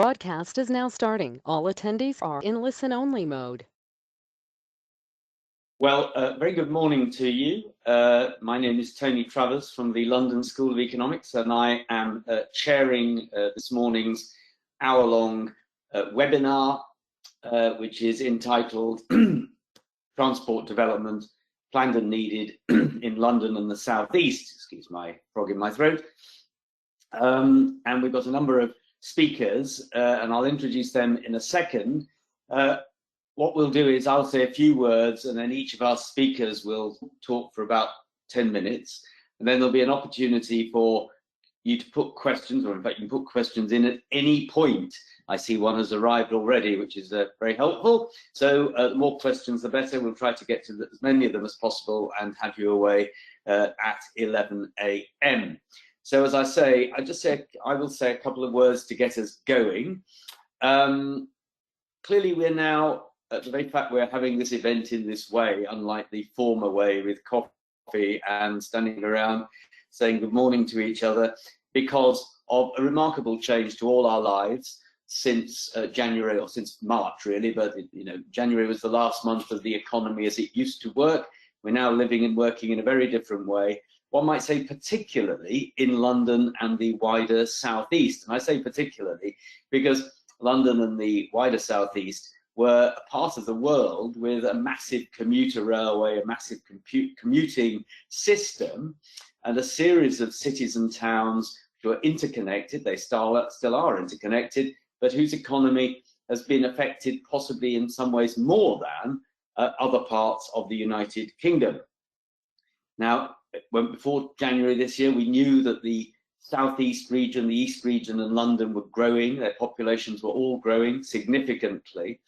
Broadcast is now starting. All attendees are in listen-only mode. Well, very good morning to you. My name is Tony Travers from the London School of Economics, and I am chairing this morning's hour-long webinar, which is entitled Transport Development Planned and Needed in London and the South East. Excuse my frog in my throat. And we've got a number of speakers, and I'll introduce them in a second. What we'll do is I'll say a few words, and then each of our speakers will talk for about 10 minutes, and then there'll be an opportunity for you to put questions, or in fact you can put questions in at any point. I see one has arrived already, which is very helpful. So the more questions the better. We'll try to get to as many of them as possible and have you away at 11 a.m. So as I say, I will say a couple of words to get us going. Clearly we're now, the very fact we're having this event in this way, unlike the former way with coffee and standing around saying good morning to each other, because of a remarkable change to all our lives since January, or since March really, but January was the last month of the economy as it used to work. We're now living and working in a very different way. One might say particularly in London and the wider southeast. And I say particularly because London and the wider southeast were a part of the world with a massive commuter railway, a massive commuting system, and a series of cities and towns who are interconnected. They still are interconnected, but whose economy has been affected possibly in some ways more than other parts of the United Kingdom. Now, before January this year, we knew that the southeast region, the east region and London were growing. Their populations were all growing significantly.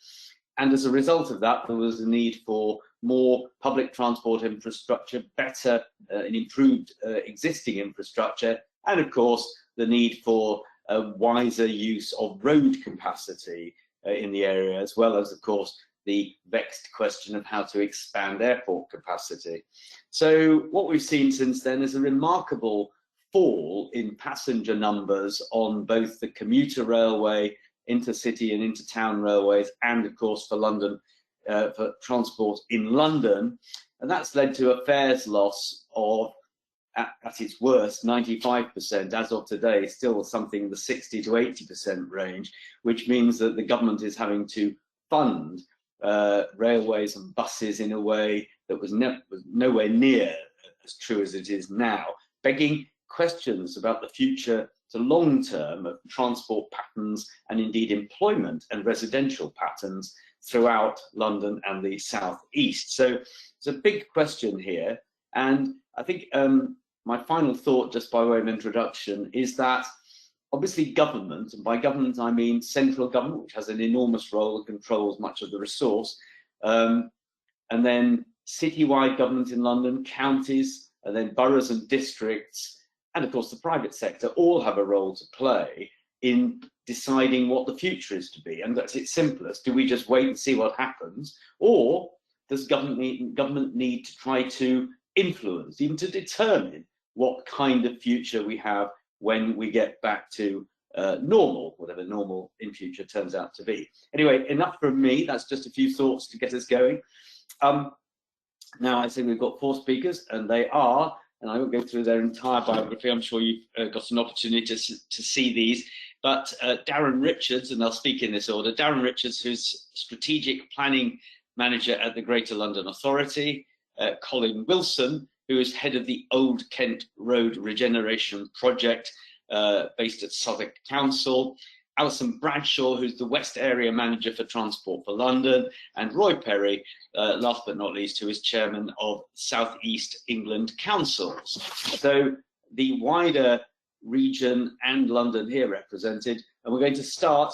And as a result of that, there was a need for more public transport infrastructure, better and improved existing infrastructure, and of course, the need for a wiser use of road capacity in the area, as well as, of course, the vexed question of how to expand airport capacity. So what we've seen since then is a remarkable fall in passenger numbers on both the commuter railway, intercity and intertown railways, and of course for London, for transport in London. And that's led to a fares loss of, at its worst, 95% as of today, still something in the 60 to 80% range, which means that the government is having to fund railways and buses in a way that was nowhere near as true as it is now, begging questions about the future to long term of transport patterns and indeed employment and residential patterns throughout London and the South East. So it's a big question here, and I think my final thought, just by way of introduction, is that obviously government, and by government I mean central government, which has an enormous role and controls much of the resource, and then citywide government in London, counties, and then boroughs and districts, and of course the private sector all have a role to play in deciding what the future is to be. And that's its simplest. Do we just wait and see what happens, or does government need to try to influence, even to determine what kind of future we have when we get back to normal, whatever normal in future turns out to be. Anyway, enough from me. That's just a few thoughts to get us going. Now, I say we've got 4 speakers, and they are, and I won't go through their entire biography. I'm sure you've got an opportunity to see these. But Darren Richards, and they'll speak in this order. Darren Richards, who's Strategic Planning Manager at the Greater London Authority. Colin Wilson, who is head of the Old Kent Road Regeneration Project based at Southwark Council. Alison Bradshaw, who's the West Area Manager for Transport for London, and Roy Perry, last but not least, who is Chairman of South East England Councils. So the wider region and London here represented, and we're going to start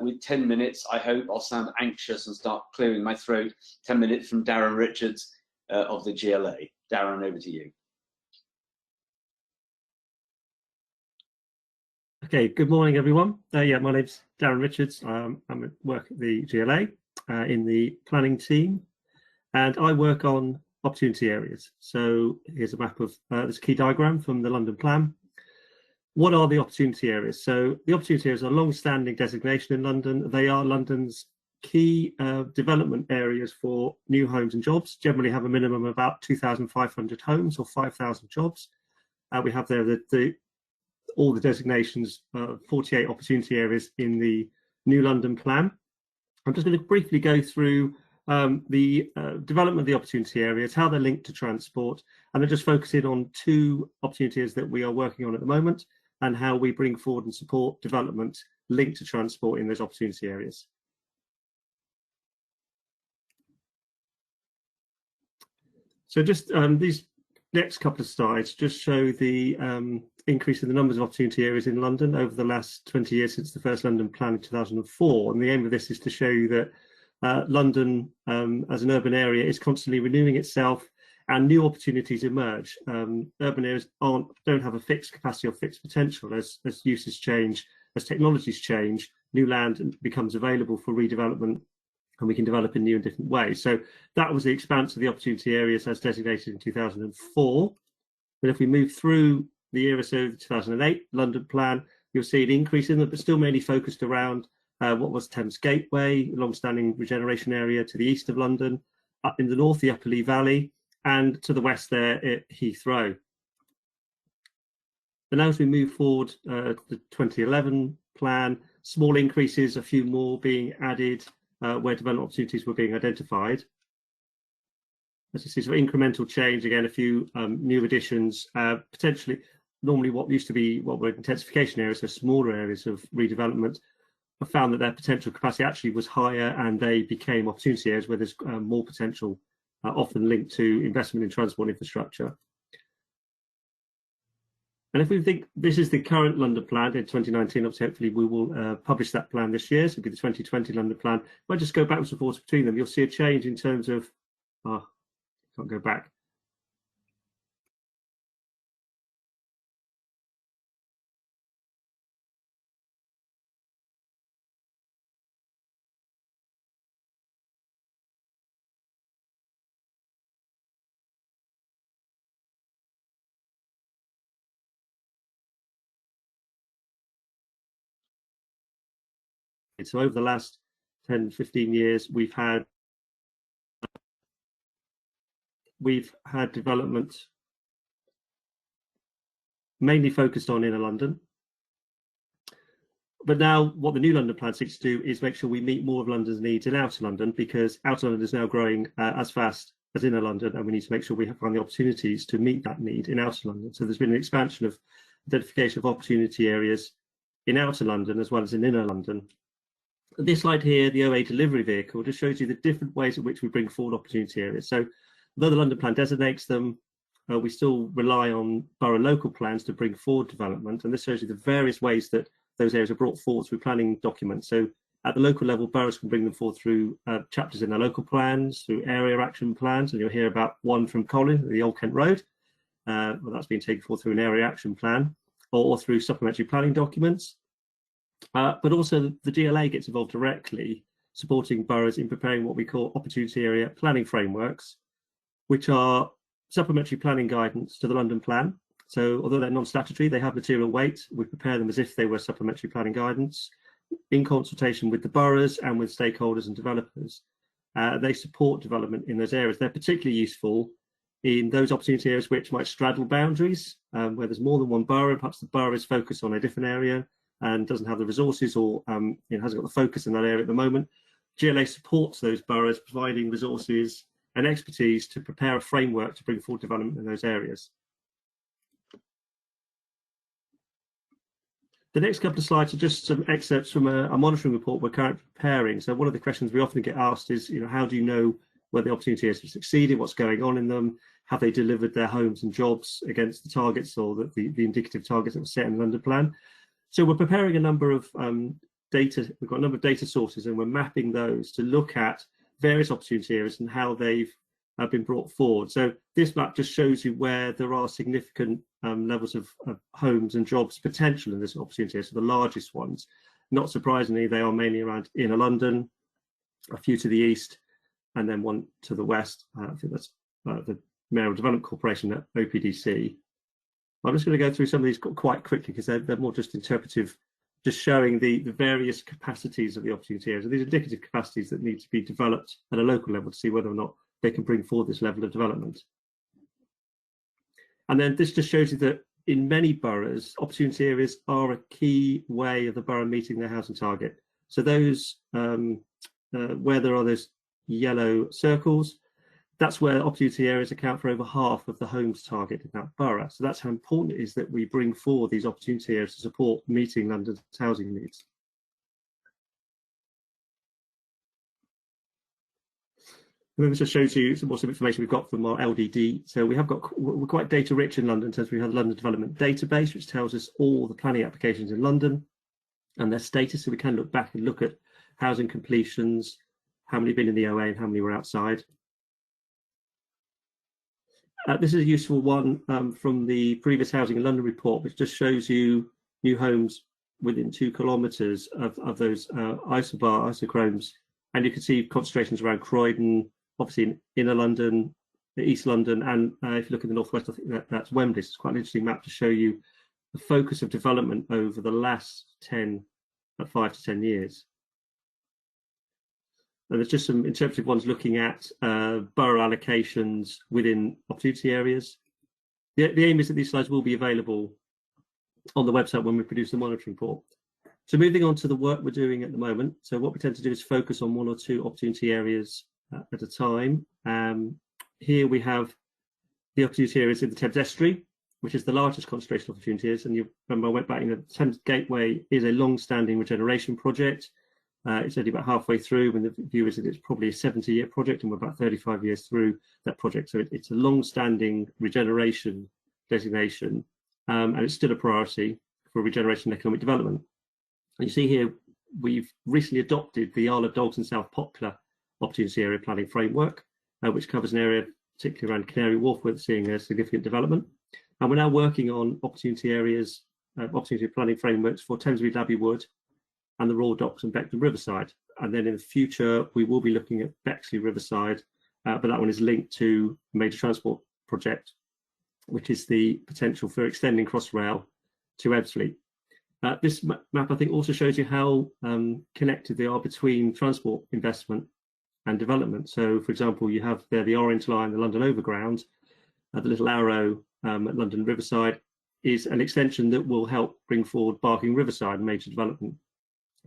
with 10 minutes. I hope I'll sound anxious and start clearing my throat. 10 minutes from Darren Richards of the GLA. Darren, over to you. Okay, good morning, everyone. Yeah, my name's Darren Richards. I work at the GLA in the planning team, and I work on opportunity areas. So here's a map of this key diagram from the London plan. what are the opportunity areas? So the opportunity areas are a long-standing designation in London. They are London's key development areas for new homes and jobs. Generally have a minimum of about 2,500 homes or 5,000 jobs. We have there all the designations, 48 opportunity areas in the New London Plan. I'm just going to briefly go through the development of the opportunity areas, how they're linked to transport, and then just focusing on 2 opportunities that we are working on at the moment and how we bring forward and support development linked to transport in those opportunity areas. So just these next couple of slides just show the increase in the numbers of opportunity areas in London over the last 20 years since the first London Plan in 2004. And the aim of this is to show you that London as an urban area is constantly renewing itself and new opportunities emerge. Urban areas don't have a fixed capacity or fixed potential. As uses change, as technologies change, new land becomes available for redevelopment, and we can develop in new and different ways. So that was the expanse of the opportunity areas as designated in 2004. But if we move through the era, so the 2008 London Plan, you'll see an increase in them, but still mainly focused around what was Thames Gateway, long-standing regeneration area to the east of London, up in the north, the Upper Lee Valley, and to the west there at Heathrow. And now as we move forward to the 2011 plan, small increases, a few more being added where development opportunities were being identified. As you see, sort of incremental change, again, a few new additions, potentially, normally what used to be what were intensification areas, so smaller areas of redevelopment, I found that their potential capacity actually was higher and they became opportunity areas where there's more potential, often linked to investment in transport infrastructure. And if we think this is the current London Plan in 2019, obviously, hopefully we will publish that plan this year, so it'll be the 2020 London Plan. If I just go backwards and forwards between them, you'll see a change in terms of, can't go back. So over the last 10, 15 years, we've had development mainly focused on inner London. But now what the new London Plan seeks to do is make sure we meet more of London's needs in outer London, because outer London is now growing as fast as inner London, and we need to make sure we find the opportunities to meet that need in outer London. So there's been an expansion of identification of opportunity areas in outer London as well as in inner London. This slide here, the OA delivery vehicle, just shows you the different ways in which we bring forward opportunity areas. So although the London Plan designates them, we still rely on borough local plans to bring forward development. And this shows you the various ways that those areas are brought forward through planning documents. So at the local level, boroughs can bring them forward through chapters in their local plans, through area action plans. And you'll hear about one from Colin, the Old Kent Road. Well, that's been taken forward through an area action plan or through supplementary planning documents. But also the GLA gets involved directly, supporting boroughs in preparing what we call opportunity area planning frameworks, which are supplementary planning guidance to the London Plan. So although they're non-statutory, they have material weight. We prepare them as if they were supplementary planning guidance in consultation with the boroughs and with stakeholders and developers. They support development in those areas. They're particularly useful in those opportunity areas which might straddle boundaries, where there's more than one borough. Perhaps the borough is focused on a different area and doesn't have the resources or hasn't got the focus in that area at the moment. GLA supports those boroughs, providing resources and expertise to prepare a framework to bring forward development in those areas. The next couple of slides are just some excerpts from a monitoring report we're currently preparing. So one of the questions we often get asked is, how do you know whether the opportunity areas have succeeded? What's going on in them? Have they delivered their homes and jobs against the targets or the indicative targets that were set in the London Plan? So we're preparing a number of data. We've got a number of data sources, and we're mapping those to look at various opportunity areas and how they've been brought forward. So this map just shows you where there are significant levels of homes and jobs potential in this opportunity area. So the largest ones, not surprisingly, they are mainly around inner London, a few to the east, and then one to the west. I think that's the Mayoral Development Corporation at OPDC. I'm just going to go through some of these quite quickly because they're more just interpretive, just showing the various capacities of the opportunity areas. So these are indicative capacities that need to be developed at a local level to see whether or not they can bring forward this level of development. And then this just shows you that in many boroughs, opportunity areas are a key way of the borough meeting their housing target. So those where there are those yellow circles, that's where opportunity areas account for over half of the homes target in that borough. So that's how important it is that we bring forward these opportunity areas to support meeting London's housing needs. And then this just shows you some more information we've got from our LDD. So we're quite data rich in London in terms of we have the London Development Database, which tells us all the planning applications in London and their status. So we can look back and look at housing completions, how many have been in the OA and how many were outside. This is a useful one from the previous Housing in London report, which just shows you new homes within 2 kilometres of those isochrones. And you can see concentrations around Croydon, obviously in inner London, East London, and if you look in the northwest, I think that's Wembley. So it's quite an interesting map to show you the focus of development over the last 5 to 10 years. And there's just some interpretive ones looking at borough allocations within opportunity areas. The aim is that these slides will be available on the website when we produce the monitoring report. So moving on to the work we're doing at the moment. So what we tend to do is focus on 1 or 2 opportunity areas at a time. Here we have the opportunity areas in the Thames Estuary, which is the largest concentration of opportunities. And you remember I went back, the Thames Gateway is a long-standing regeneration project. It's only about halfway through, and the view is that it's probably a 70-year project, and we're about 35 years through that project. So it's a long-standing regeneration designation, and it's still a priority for regeneration and economic development. And you see here, we've recently adopted the Isle of Dogs and South Poplar Opportunity Area Planning Framework, which covers an area particularly around Canary Wharf, where it's seeing a significant development. And we're now working on opportunity areas, opportunity planning frameworks for Thamesmead Abbey Wood and the Royal Docks and Beckton Riverside. And then in the future, we will be looking at Bexley Riverside, but that one is linked to a major transport project, which is the potential for extending Crossrail to Ebbsfleet. This map, I think, also shows you how connected they are between transport investment and development. So, for example, you have there the Orange Line, the London Overground, the little arrow at London Riverside is an extension that will help bring forward Barking Riverside, major development.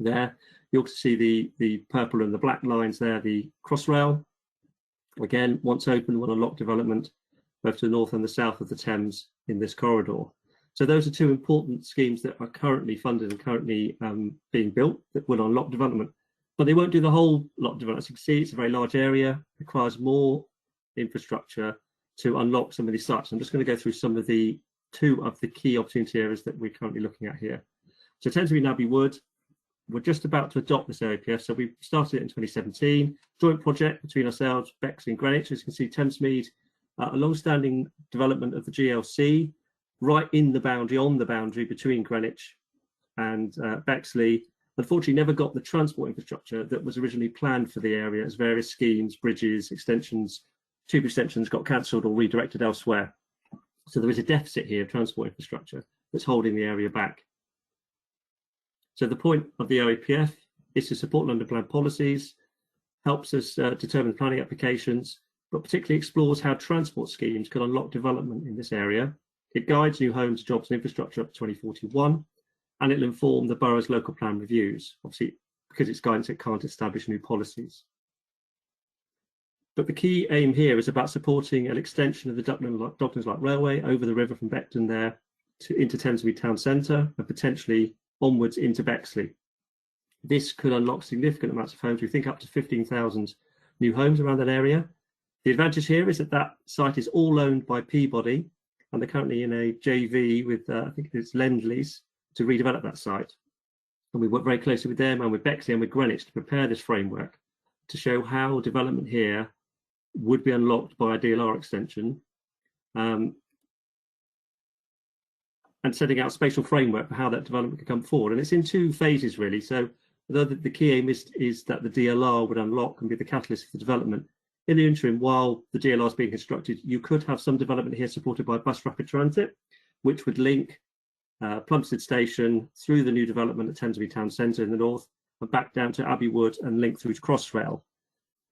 There, you also see the purple and the black lines there, the Crossrail. Again, once open, will unlock development both to the north and the south of the Thames in this corridor. So those are 2 important schemes that are currently funded and currently being built that will unlock development. But they won't do the whole lot of development. As you can see, it's a very large area, requires more infrastructure to unlock some of these sites. I'm just going to go through some of the 2 of the key opportunity areas that we're currently looking at here. So Thamesmead Abbey Wood, we're just about to adopt this OAPF. So we started it in 2017, joint project between ourselves, Bexley and Greenwich. As you can see, Thamesmead, a long-standing development of the GLC, right in the boundary, on the boundary between Greenwich and Bexley. Unfortunately, never got the transport infrastructure that was originally planned for the area, as various schemes, bridges, extensions, tube extensions got cancelled or redirected elsewhere. So there is a deficit here of transport infrastructure that's holding the area back. So the point of the OAPF is to support London plan policies, helps us determine planning applications, but particularly explores how transport schemes can unlock development in this area. It guides new homes, jobs and infrastructure up to 2041, and it'll inform the borough's local plan reviews. Obviously, because it's guidance, it can't establish new policies. But the key aim here is about supporting an extension of the Docklands Light Railway over the river from Beckton there into Thamesmead Town Centre and potentially onwards into Bexley. This could unlock significant amounts of homes. We think up to 15,000 new homes around that area. The advantage here is that that site is all owned by Peabody, and they're currently in a JV with, I think it's Lend-Lease, to redevelop that site. And we work very closely with them and with Bexley and with Greenwich to prepare this framework to show how development here would be unlocked by a DLR extension, and setting out a spatial framework for how that development could come forward. And it's in 2 phases, really. So the key aim is that the DLR would unlock and be the catalyst for the development. In the interim, while the DLR is being constructed, you could have some development here supported by bus rapid transit. which would link Plumstead Station through the new development at Thamesmead Town Centre in the north and back down to Abbey Wood and link through to Crossrail.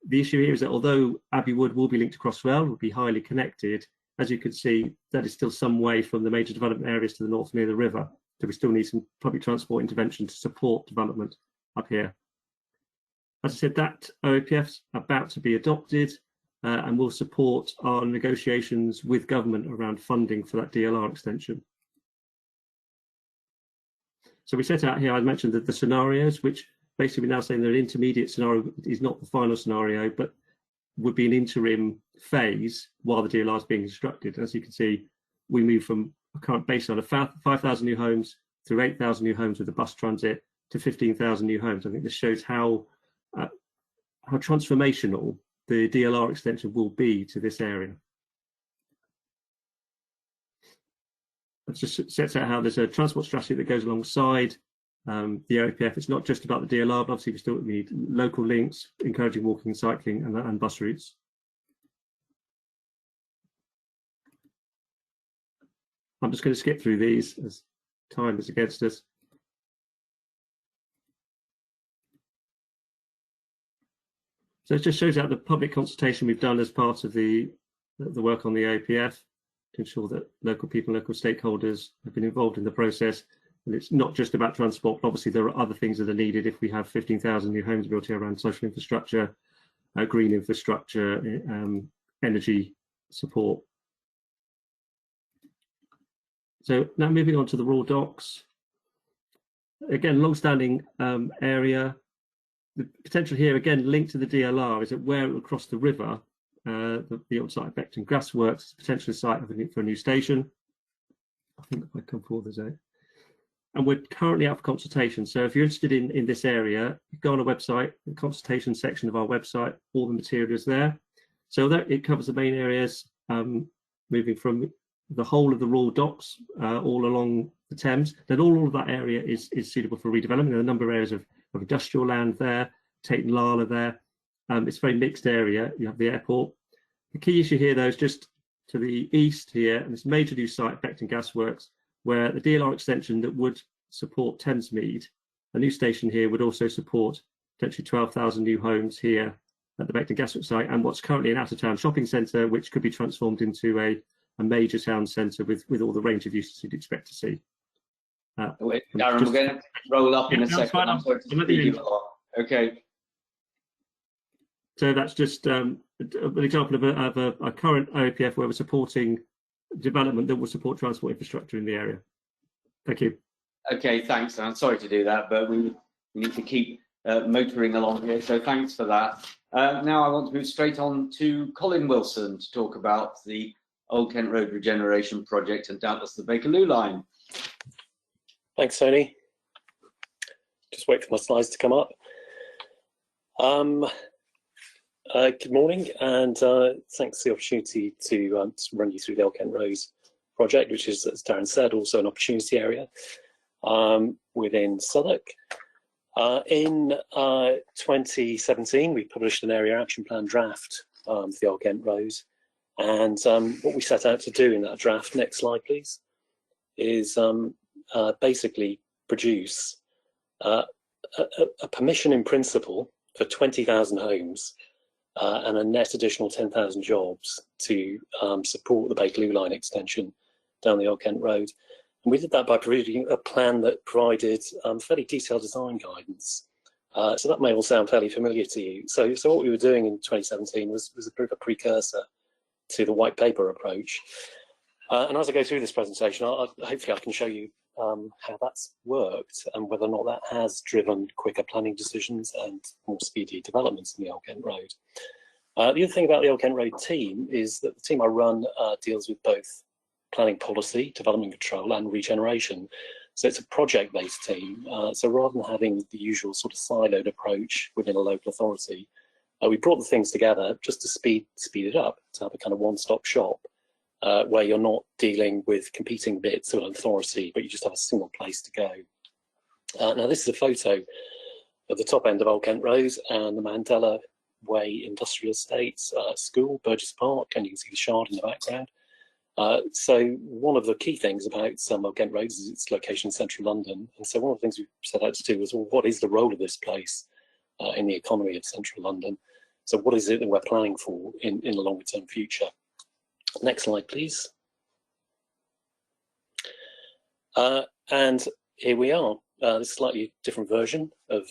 The issue here is that although Abbey Wood will be linked to Crossrail, will be highly connected, as you can see, that is still some way from the major development areas to the north near the river. So we still need some public transport intervention to support development up here. As I said, that OAPF's about to be adopted and will support our negotiations with government around funding for that DLR extension. So we set out here, I mentioned that the scenarios, which basically we're now saying that an intermediate scenario is not the final scenario, but would be an interim phase while the DLR is being constructed. As you can see, we move from a current baseline of 5,000 new homes through 8,000 new homes with the bus transit to 15,000 new homes. I think this shows how transformational the DLR extension will be to this area. It just sets out how there's a transport strategy that goes alongside the OAPF. It's not just about the DLR, but obviously we still need local links, encouraging walking and cycling and bus routes. I'm just going to skip through these as time is against us. So it just shows out the public consultation we've done as part of the work on the OAPF to ensure that local people, local stakeholders have been involved in the process. And it's not just about transport, but obviously there are other things that are needed if we have 15,000 new homes built here around social infrastructure, green infrastructure, energy support. So now moving on to the raw docks. Again, long-standing area. The potential here, again, linked to the DLR, is that where it will cross the river, the old site of Beckton Gasworks is potentially a site for a new station. I think if I come forward, there's a. And we're currently up for consultation. So if you're interested in this area, you go on a website, the consultation section of our website, all the materials there. So that it covers the main areas, moving from the whole of the raw docks all along the Thames. Then all of that area is suitable for redevelopment. There are a number of areas of industrial land there, Tate and Lala there. It's a very mixed area. You have the airport. The key issue here, though, is just to the east here, and this major new site, Beckton Gasworks, where the DLR extension that would support Thamesmead, a new station here would also support potentially 12,000 new homes here at the Beckton Gasworks site, and what's currently an out-of-town shopping centre, which could be transformed into a major town centre with all the range of uses you'd expect to see. Wait, Darren, we're going to roll up in a second. I'm sorry to speak you a lot. Okay. So that's just an example of a current OAPF where we're supporting development that will support transport infrastructure in the area. Thank you. Okay, thanks. I'm sorry to do that, but we need to keep motoring along here. So thanks for that. Now I want to move straight on to Colin Wilson to talk about the Old Kent Road regeneration project and doubtless the Bakerloo line. Thanks, Tony. Just wait for my slides to come up. Good morning, and thanks for the opportunity to run you through the Old Kent Road project, which is, as Darren said, also an opportunity area within Southwark. In 2017, we published an area action plan draft for the Old Kent Road, and what we set out to do in that draft, next slide please, is basically produce a permission in principle for 20,000 homes and a net additional 10,000 jobs to support the Bakerloo line extension down the Old Kent Road. And we did that by producing a plan that provided fairly detailed design guidance. So that may all sound fairly familiar to you. So what we were doing in 2017 was a bit of a precursor to the white paper approach. And as I go through this presentation, hopefully I can show you how that's worked and whether or not that has driven quicker planning decisions and more speedy developments in the Old Kent Road. The other thing about the Old Kent Road team is that the team I run deals with both planning policy, development control and regeneration. So it's a project-based team. So rather than having the usual sort of siloed approach within a local authority, we brought the things together just to speed it up, to have a kind of one-stop shop. Where you're not dealing with competing bits of an authority, but you just have a single place to go. Now this is a photo of the top end of Old Kent Road and the Mandela Way Industrial Estates School, Burgess Park, and you can see the Shard in the background. So one of the key things about Old Kent Road is its location in central London. And so one of the things we set out to do was, well, what is the role of this place in the economy of central London? So what is it that we're planning for in the longer term future? Next slide, please. And here we are. This slightly different version of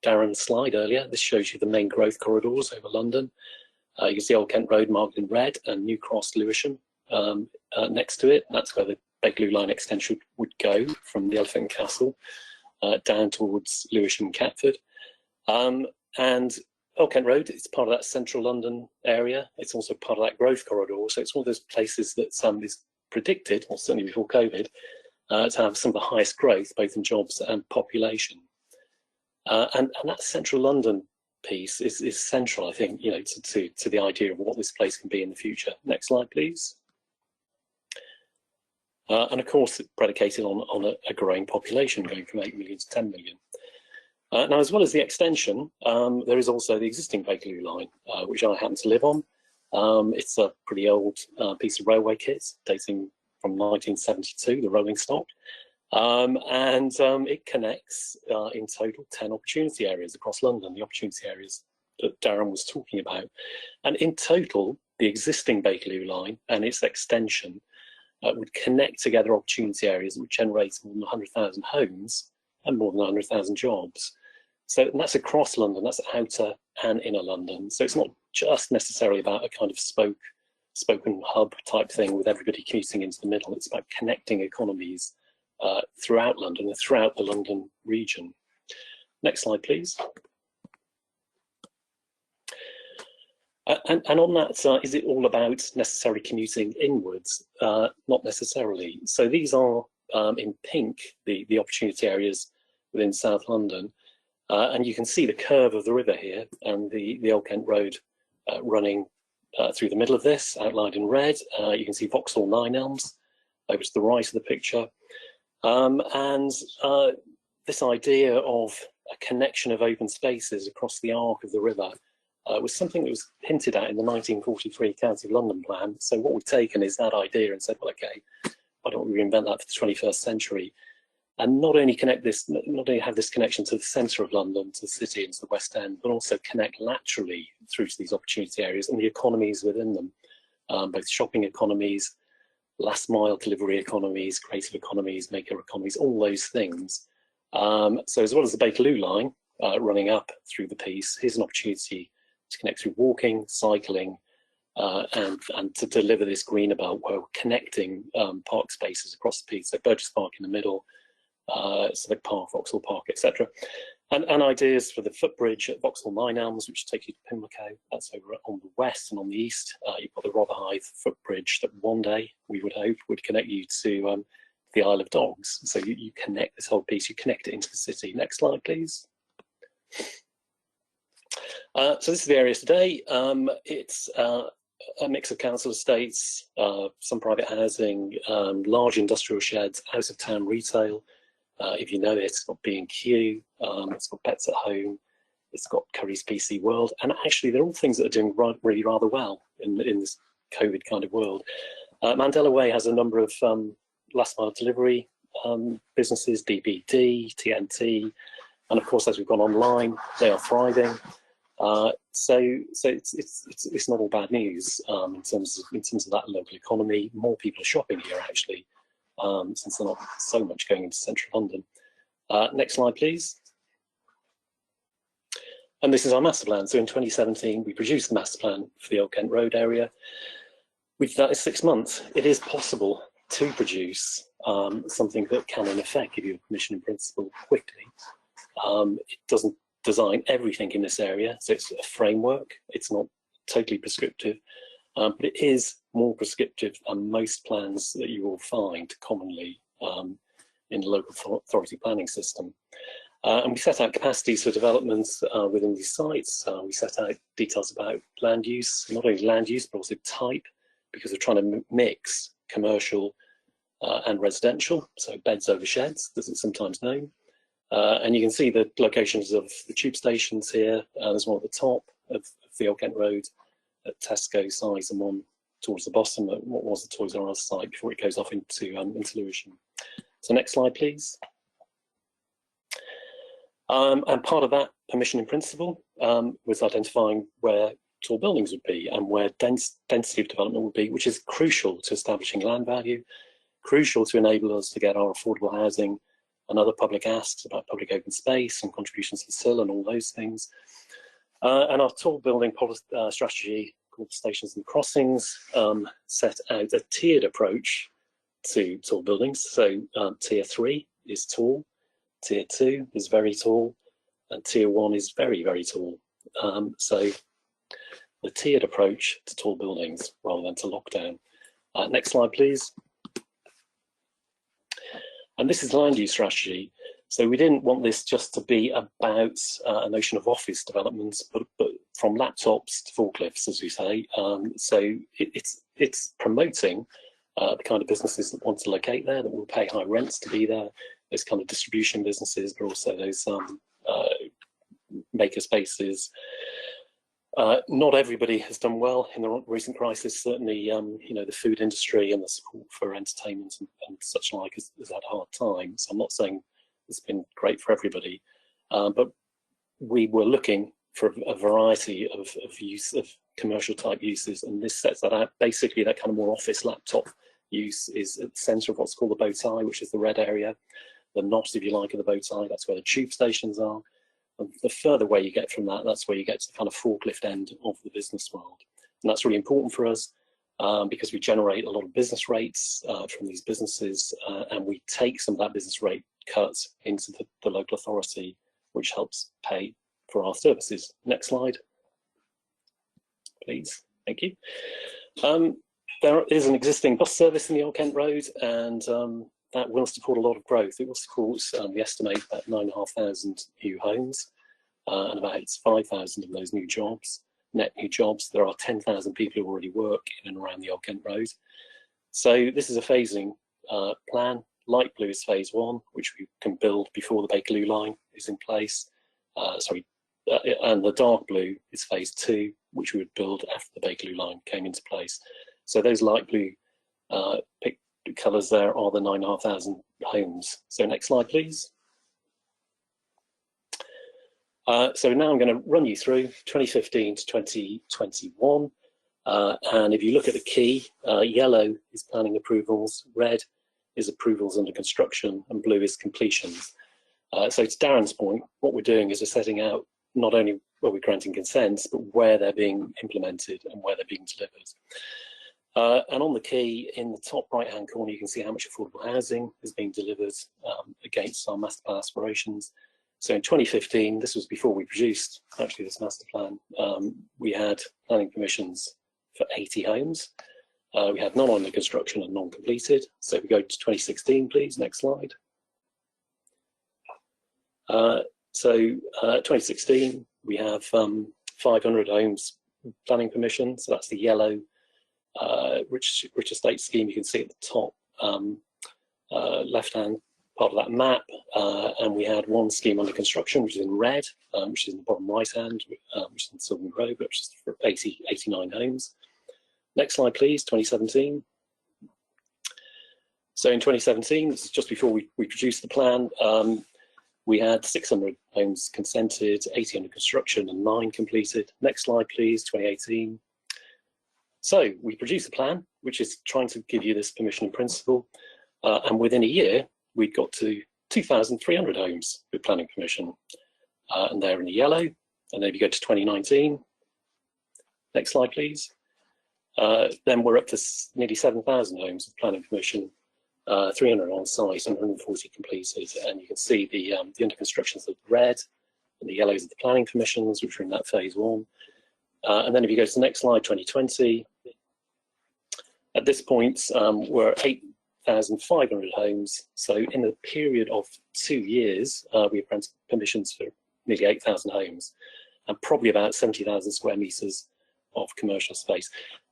Darren's slide earlier. This shows you the main growth corridors over London. You can see Old Kent Road marked in red and New Cross Lewisham next to it. That's where the Bakerloo line extension would go from the Elephant and Castle down towards Lewisham and Catford. And Old Kent Road is part of that central London area. It's also part of that growth corridor. So it's one of those places that is predicted, or certainly before COVID, to have some of the highest growth, both in jobs and population. And that central London piece is central, I think, you know, to the idea of what this place can be in the future. Next slide, please. And of course, predicated on a growing population, going from 8 million to 10 million. Now, as well as the extension, there is also the existing Bakerloo line, which I happen to live on. It's a pretty old piece of railway kit, dating from 1972, the rolling stock. It connects, in total, 10 opportunity areas across London, the opportunity areas that Darren was talking about. And in total, the existing Bakerloo line and its extension would connect together opportunity areas that would generate more than 100,000 homes and more than 100,000 jobs. So that's across London, that's outer and inner London. So it's not just necessarily about a kind of spoken hub type thing with everybody commuting into the middle. It's about connecting economies throughout London and throughout the London region. Next slide, please. And on that, is it all about necessarily commuting inwards? Not necessarily. So these are in pink, the opportunity areas within South London. And you can see the curve of the river here and the Old Kent Road running through the middle of this, outlined in red. You can see Vauxhall Nine Elms over to the right of the picture. This idea of a connection of open spaces across the arc of the river was something that was hinted at in the 1943 County of London plan. So what we've taken is that idea and said, well, okay, why don't we reinvent that for the 21st century? And not only have this connection to the centre of London, to the city and to the West End, but also connect laterally through to these opportunity areas and the economies within them, both shopping economies, last mile delivery economies, creative economies, maker economies, all those things. So as well as the Bakerloo line running up through the piece, here's an opportunity to connect through walking, cycling, and to deliver this greener belt where we're connecting park spaces across the piece. So Burgess Park in the middle, Civic Park, Vauxhall Park, etc. And ideas for the footbridge at Vauxhall Nine Elms, which take you to Pimlico. That's over on the west, and on the east, you've got the Rotherhithe footbridge that one day we would hope would connect you to the Isle of Dogs. So you connect this whole piece, you connect it into the city. Next slide, please. So this is the area today. It's a mix of council estates, some private housing, large industrial sheds, out of town retail. If you know it, it's got B&Q, it's got Pets at Home, it's got Curry's PC World, and actually they're all things that are doing really rather well in this COVID kind of world. Mandela Way has a number of last mile delivery businesses, DPD, TNT, and of course as we've gone online, they are thriving. So it's not all bad news in terms of that local economy. More people are shopping here actually, since they're not so much going into central London. Next slide, please. And this is our master plan. So in 2017, we produced the master plan for the Old Kent Road area. We did that in 6 months. It is possible to produce something that can, in effect, give you permission in principle quickly. It doesn't design everything in this area, so it's a framework. It's not totally prescriptive, but it is more prescriptive than most plans that you will find commonly in the local authority planning system. And we set out capacities for development within these sites. We set out details about land use, not only land use, but also type, because we're trying to mix commercial and residential, so beds over sheds, as it's sometimes known. And you can see the locations of the tube stations here. There's one at the top of the Old Kent Road at Tesco, Size and one towards the bottom at what was the Toys R Us site before it goes off into Lewisham. So next slide, please. And part of that permission in principle was identifying where tall buildings would be and where density of development would be, which is crucial to establishing land value, crucial to enable us to get our affordable housing and other public asks about public open space and contributions to the SIL and all those things. And our tall building policy, strategy called Stations and Crossings set out a tiered approach to tall buildings. So tier 3 is tall, tier 2 is very tall, and tier 1 is very, very tall. So the tiered approach to tall buildings rather than to lockdown. Next slide, please. And this is land use strategy. So we didn't want this just to be about a notion of office developments, but from laptops to forklifts, as we say. So it's promoting the kind of businesses that want to locate there, that will pay high rents to be there, those kind of distribution businesses, but also those maker spaces. Not everybody has done well in the recent crisis. Certainly, you know, the food industry and the support for entertainment and such like has had a hard time. So I'm not saying it's been great for everybody, but we were looking for a variety of use of commercial type uses, and this sets that out. Basically, that kind of more office laptop use is at the centre of what's called the bow tie, which is the red area, the knot, if you like, of the bow tie. That's where the tube stations are. And the further away you get from that, that's where you get to the kind of forklift end of the business world. And that's really important for us because we generate a lot of business rates from these businesses, and we take some of that business rate cut into the local authority, which helps pay for our services. Next slide, please. Thank you. There is an existing bus service in the Old Kent Road, and that will support a lot of growth. It will support, we estimate, about 9,500 new homes and about 5,000 of those new jobs, net new jobs. There are 10,000 people who already work in and around the Old Kent Road. So this is a phasing plan. Light blue is phase 1, which we can build before the Bakerloo line is in place. And the dark blue is phase 2, which we would build after the Bakerloo line came into place. So those light blue colours there are the 9,500 homes. So next slide, please. So now I'm going to run you through 2015 to 2021. And if you look at the key, yellow is planning approvals, red is approvals under construction, and blue is completions. So to Darren's point, what we're doing is we're setting out not only where we're granting consents, but where they're being implemented and where they're being delivered. And on the key, in the top right-hand corner, you can see how much affordable housing is being delivered against our master plan aspirations. So in 2015, this was before we produced actually this master plan, we had planning permissions for 80 homes. We had none under construction and non-completed. So if we go to 2016, please, next slide. 2016, we have 500 homes planning permission. So that's the yellow rich estate scheme you can see at the top left-hand part of that map, and we had one scheme under construction, which is in red, which is in the bottom right-hand, which is in Sylvan Grove, which is for 89 homes. Next slide, please, 2017. So in 2017, this is just before we produced the plan, we had 600 homes consented, 80 under construction, and 9 completed. Next slide, please, 2018. So we produced a plan, which is trying to give you this permission in principle, and within a year, we got to 2,300 homes with planning permission, and they're in the yellow. And then if you go to 2019, next slide, please. Then we're up to nearly 7,000 homes with planning permission, 300 on site and 140 completed. And you can see the under constructions are red, and the yellows are the planning permissions, which are in that phase 1. And then if you go to the next slide, 2020, at this point, we're 8,500 homes. So in a period of 2 years, we've granted permissions for nearly 8,000 homes and probably about 70,000 square metres of commercial space.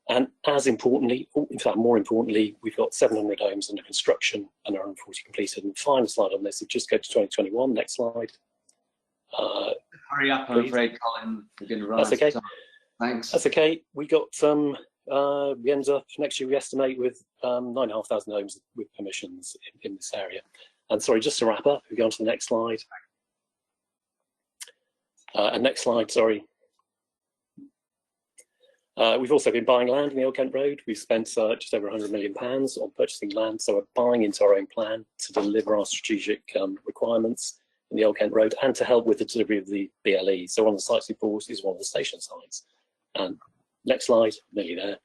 And as importantly, in fact, more importantly, we've got 700 homes under construction and 140 completed. And the final slide on this, if just go to 2021, next slide. Hurry up, I'm afraid, Colin. We're going to run. That's okay. Thanks. That's okay. We got we end up next year, we estimate, with 9,500 homes with permissions in this area. And sorry, just to wrap up, we go on to the next slide. And next slide, sorry. We've also been buying land in the Old Kent Road. We've spent just over £100 million on purchasing land, so we're buying into our own plan to deliver our strategic requirements in the Old Kent Road and to help with the delivery of the BLE. So one of the sites we bought is one of the station sites. And next slide, nearly there.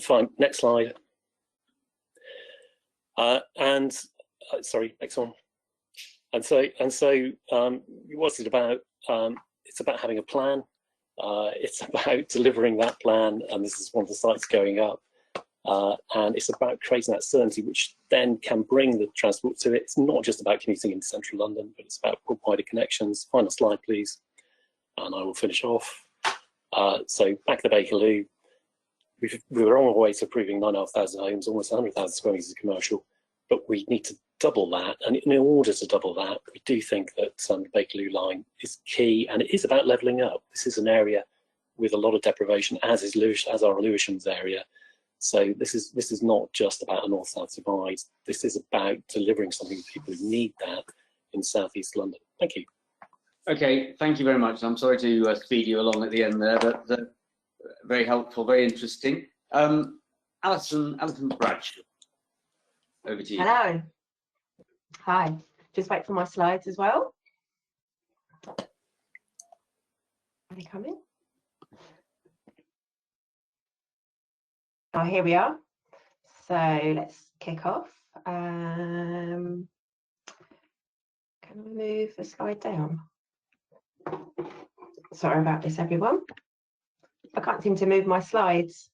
Fine, next slide. Sorry, next one. And so, what's it about? It's about having a plan. It's about delivering that plan, and this is one of the sites going up. And it's about creating that certainty, which then can bring the transport to it. It's not just about commuting into central London, but it's about wider connections. Final slide, please. And I will finish off. So back to Bakerloo. We were on our way to approving 9,500 homes, almost 100,000 square metres of commercial, but we need to double that. And in order to double that, we do think that the Bakerloo line is key, and it is about levelling up. This is an area with a lot of deprivation, as our Lewisham's area. So this is not just about a north-south divide. This is about delivering something to people who need that in southeast London. Thank you. Okay, thank you very much. I'm sorry to speed you along at the end there, but very helpful, very interesting. Alison Bradshaw, over to you. Hello. Hi. Just wait for my slides as well. Are they coming? Oh, here we are. So let's kick off. Can I move the slide down? Sorry about this, everyone. I can't seem to move my slides.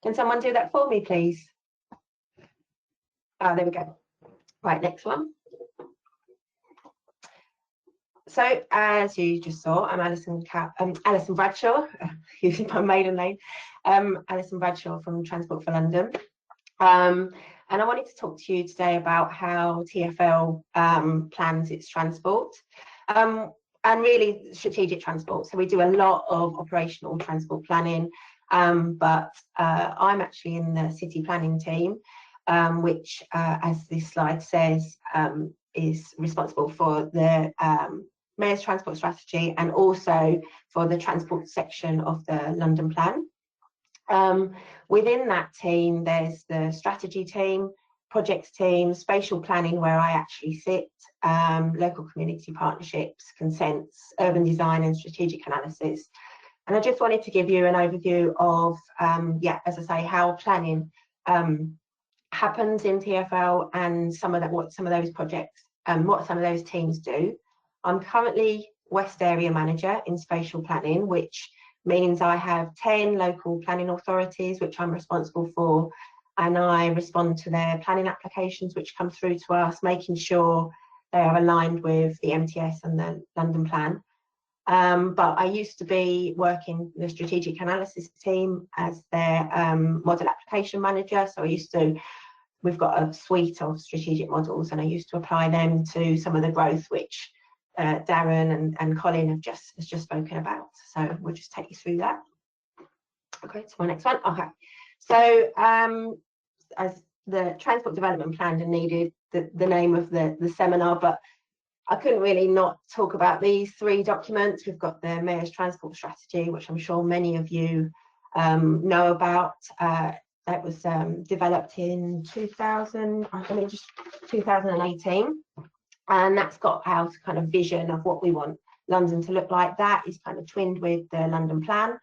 Can someone do that for me, please? There we go. Right, next one. So, as you just saw, I'm Alison Bradshaw, using my maiden name, Alison Bradshaw from Transport for London. And I wanted to talk to you today about how TfL plans its transport. And really strategic transport. So we do a lot of operational transport planning, but I'm actually in the city planning team, which, as this slide says, is responsible for the Mayor's Transport Strategy and also for the transport section of the London Plan. Within that team, there's the strategy team, projects team, spatial planning, where I actually sit, local community partnerships, consents, urban design and strategic analysis. And I just wanted to give you an overview of, as I say, how planning happens in TfL and what some of those projects and what some of those teams do. I'm currently West Area Manager in spatial planning, which means I have 10 local planning authorities, which I'm responsible for, and I respond to their planning applications which come through to us, making sure they are aligned with the MTS and the London Plan. But I used to be working the strategic analysis team as their model application manager. So we've got a suite of strategic models, and I used to apply them to some of the growth which Darren and Colin has just spoken about. So we'll just take you through that. Okay, to my next one. Okay. So as the Transport Development Plan needed the name of the seminar, but I couldn't really not talk about these three documents. We've got the Mayor's Transport Strategy, which I'm sure many of you know about. That was developed in 2018. And that's got our kind of vision of what we want London to look like. That is kind of twinned with the London Plan.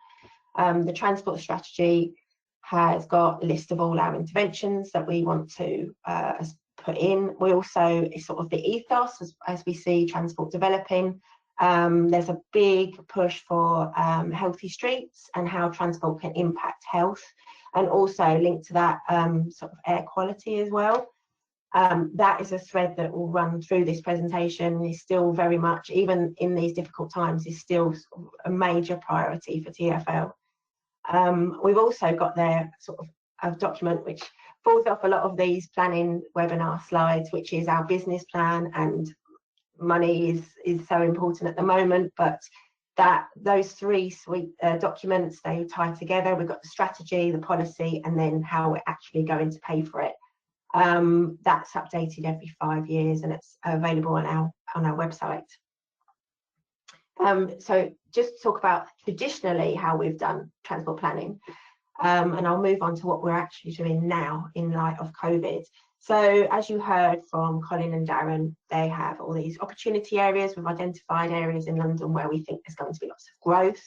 The Transport Strategy has got a list of all our interventions that we want to put in. We also, it's sort of the ethos as we see transport developing. There's a big push for healthy streets and how transport can impact health, and also linked to that sort of air quality as well. That is a thread that will run through this presentation. Is still very much, even in these difficult times, is still a major priority for TfL. We've also got there sort of a document which falls off a lot of these planning webinar slides, which is our business plan, and money is so important at the moment, but that those three documents, they tie together. We've got the strategy, the policy, and then how we're actually going to pay for it. That's updated every 5 years, and it's available on our website. So just to talk about traditionally how we've done transport planning, and I'll move on to what we're actually doing now in light of COVID. So as you heard from Colin and Darren, they have all these opportunity areas. We've identified areas in London where we think there's going to be lots of growth,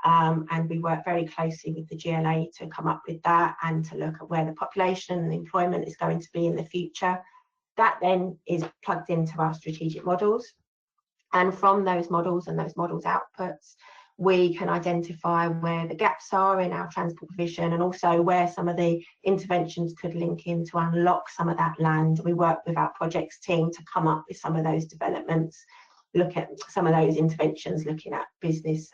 and we work very closely with the GLA to come up with that and to look at where the population and the employment is going to be in the future. That then is plugged into our strategic models. And from those models and those models outputs, we can identify where the gaps are in our transport provision, and also where some of the interventions could link in to unlock some of that land. We work with our projects team to come up with some of those developments, look at some of those interventions, looking at business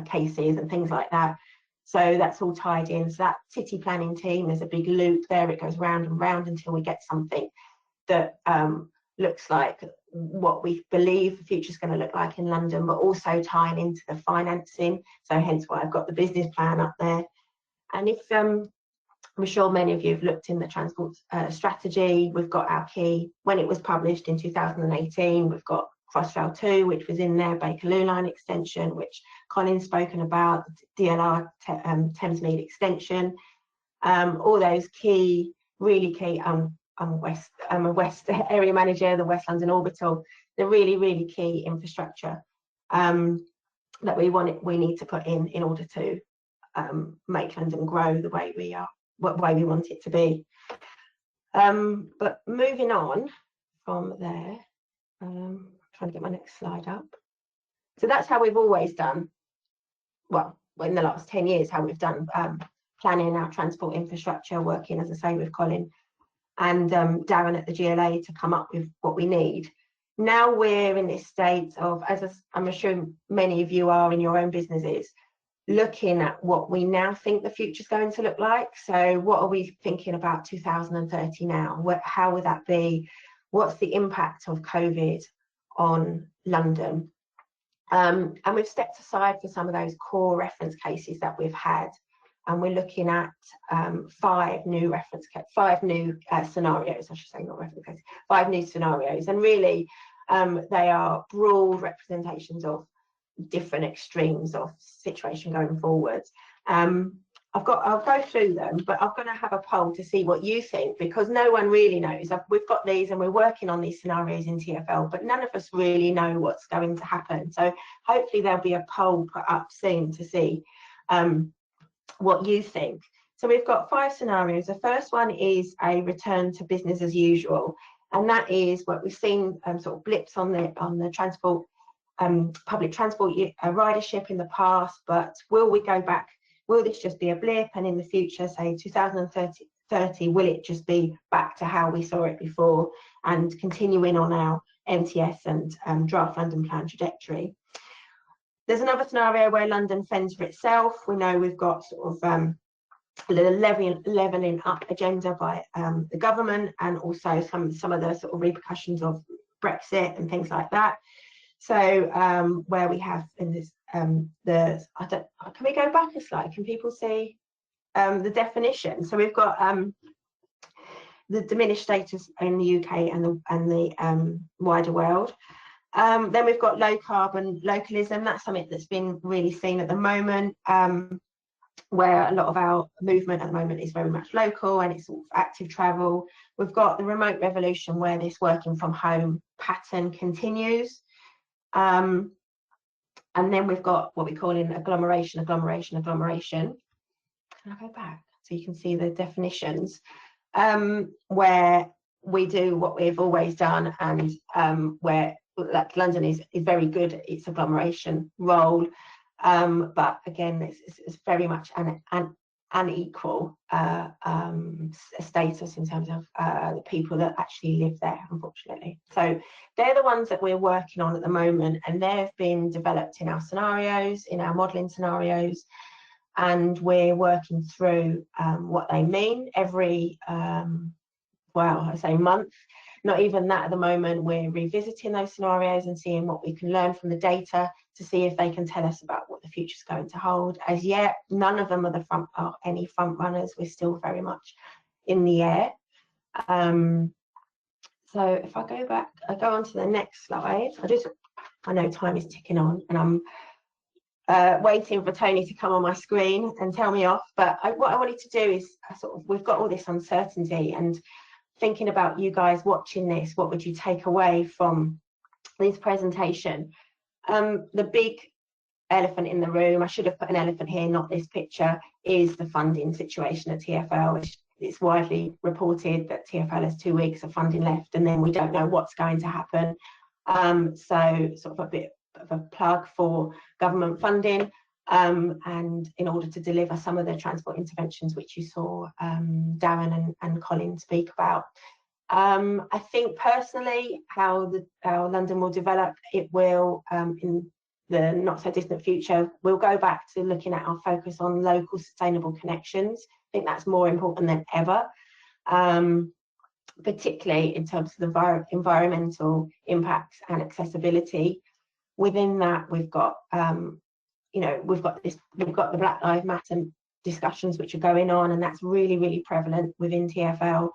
cases and things like that. So that's all tied in. So that city planning team is a big loop there. It goes round and round until we get something that looks like what we believe the future is going to look like in London, but also tying into the financing. So hence why I've got the business plan up there. And if I'm sure many of you have looked in the transport strategy, we've got our key, when it was published in 2018, we've got Crossrail 2, which was in there, Bakerloo line extension, which Colin's spoken about, DLR Thamesmead extension, all those key, really key, I'm a West area manager, the West London Orbital, the really, really key infrastructure that we need to put in order to make London grow the way we want it to be. But moving on from there, trying to get my next slide up. So that's how we've always done, well, in the last 10 years, how we've done planning our transport infrastructure, working, as I say, with Colin and Darren at the GLA to come up with what we need. Now we're in this state of, as I'm sure many of you are in your own businesses, looking at what we now think the future is going to look like. So what are we thinking about 2030 now? How would that be? What's the impact of COVID on London? And we've stepped aside for some of those core reference cases that we've had, and we're looking at 5 new scenarios, I should say, not reference cases, 5 new scenarios. And really, they are broad representations of different extremes of situation going forward. I'll go through them, but I'm going to have a poll to see what you think, because no one really knows. We've got these and we're working on these scenarios in TfL, but none of us really know what's going to happen. So hopefully there'll be a poll put up soon to see what you think. So we've got 5 scenarios. The first one is a return to business as usual, and that is what we've seen sort of blips on the transport, public transport ridership in the past. But will we go back? Will this just be a blip, and in the future, say 2030, will it just be back to how we saw it before and continuing on our MTS and draft London plan trajectory? There's another scenario where London fends for itself. We know we've got sort of a levelling up agenda by the government, and also some of the sort of repercussions of Brexit and things like that. So where we have in this can we go back a slide? Can people see the definition? So we've got the diminished status in the UK and the wider world. Then we've got low carbon localism. That's something that's been really seen at the moment, where a lot of our movement at the moment is very much local and it's sort of active travel. We've got the remote revolution, where this working from home pattern continues. And then we've got what we call an agglomeration. Can I go back so you can see the definitions? Where we do what we've always done, and where like London is very good at its agglomeration role, but again, it's very much an unequal status in terms of the people that actually live there, unfortunately. So they're the ones that we're working on at the moment, and they've been developed in our scenarios, in our modelling scenarios, and we're working through what they mean every, well, I say month. not even that at the moment. We're revisiting those scenarios and seeing what we can learn from the data to see if they can tell us about what the future is going to hold. As yet, none of them are any front runners. We're still very much in the air. So if I go back, I go on to the next slide. I know time is ticking on, and I'm waiting for Tony to come on my screen and tell me off. But what I wanted to do is we've got all this uncertainty, and thinking about you guys watching this, what would you take away from this presentation? The big elephant in the room, I should have put an elephant here, not this picture, is the funding situation at TfL. It's widely reported that TfL has 2 weeks of funding left, and then we don't know what's going to happen. So sort of a bit of a plug for government funding, and in order to deliver some of the transport interventions which you saw Darren and Colin speak about. I think personally how London will develop, it will in the not so distant future, we'll go back to looking at our focus on local sustainable connections. I think that's more important than ever, particularly in terms of the environmental impacts and accessibility. Within that, we've got we've got the Black Lives Matter discussions which are going on, and that's really, really prevalent within TfL.